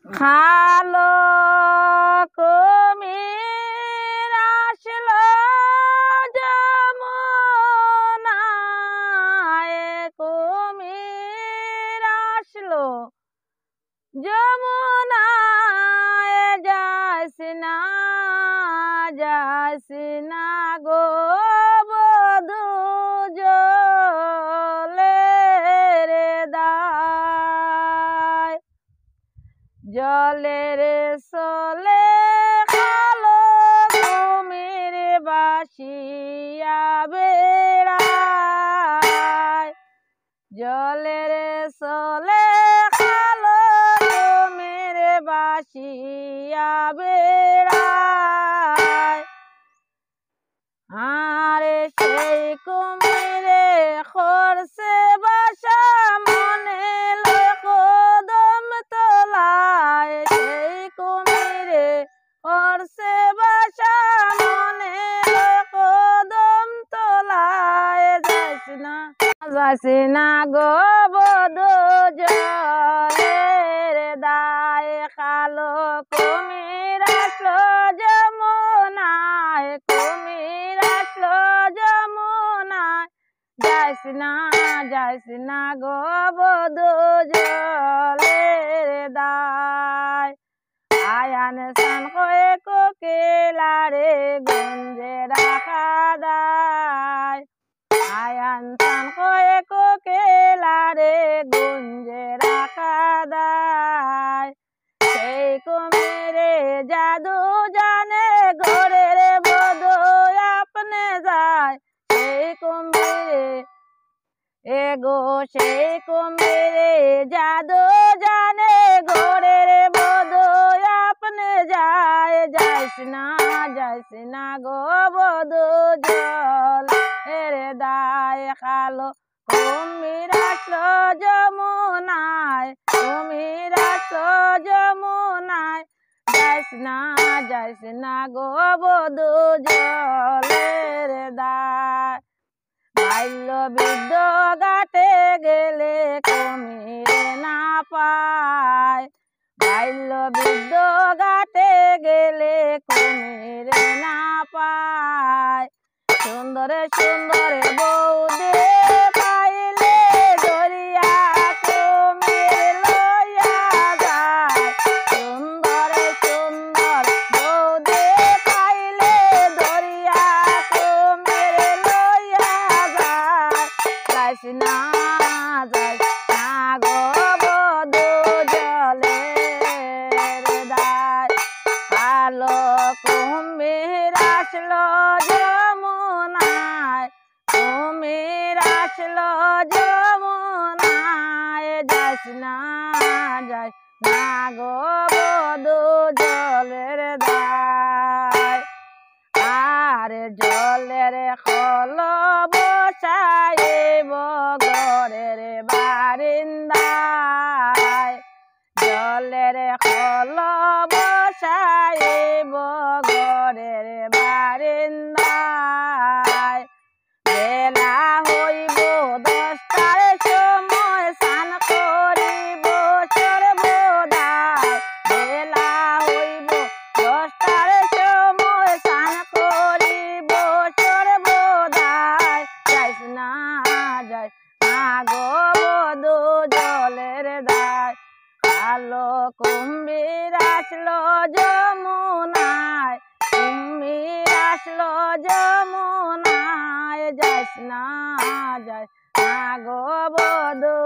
খালো কুমির আসলো যমুনায়, কুমির আসলো যমুনায়, যাস না যাস না গো বধূ জলের দায়। জলের সলে খালো কুমির বাসিয়া বেড়ায়, জলের সলে খালো কুমির বাসিয়া বেড়ায়। আরে সেই কুমিরে খরসে বাসা মনে কদম তোলায়, সেই কুমিরে খরসে বাসা মনে কদম তোলায়। যাস না গো বধূ জলের দায়, খালো কুমির আসলো যমুনায়, কুমির আসলো যমুনায়, যাস না গো বধূ জলের দায়। আয়ান সান কয়ে কোকিলারে গুঞ্জে রাখা দায়, আয়ান সান কয়ে কোকিলারে গুঞ্জে রাখা দায়। সেই কুমিরে জাদু জানে ঘরের বধূ আপনে যায়, সেই কুমিরে এগো সেই কুমিরে জাদু জানে ঘরের বধূ আপনে যায়। যাস না গো বধূ জলের দায়, খালো কুমির আসলো যমুনায়, কুমির আসলো যমুনায়, যাস না গো বধূ জলের দায়। বাল্য বৃদ্ধ ঘাটে গেলে কুমির না পায়, বাল্য বৃদ্ধ ঘাটে গেলে কুমির না পায়। সুন্দর সুন্দর বৌদি পাইলে ধরিয়া কুমির লইয়া যায়, সুন্দর সুন্দর বৌদি পাইলে ধরিয়া কুমির লইয়া যায়। যাস না গো বধূ জলের দায়, খালো কুমির আসলো যমুনায়, কুমির আসলো যমুনায়, যাস না গো বধূ জলের দায়। আর জলের কল বসাইব ঘরের বারিন্দায়, জলের কল বসাইব ঘরের বারিন্দায়। বেলা হইব 10টার সময় স্নান করিব সর্বদাই, বেলা হইব 10টার সময় স্নান করিব সর্বদাই। যাস না গো বধূ জলের দায়, খালো কুমির আসলো যমুনায়, কুমির আসলো যমুনায়, যাস না গো বধূ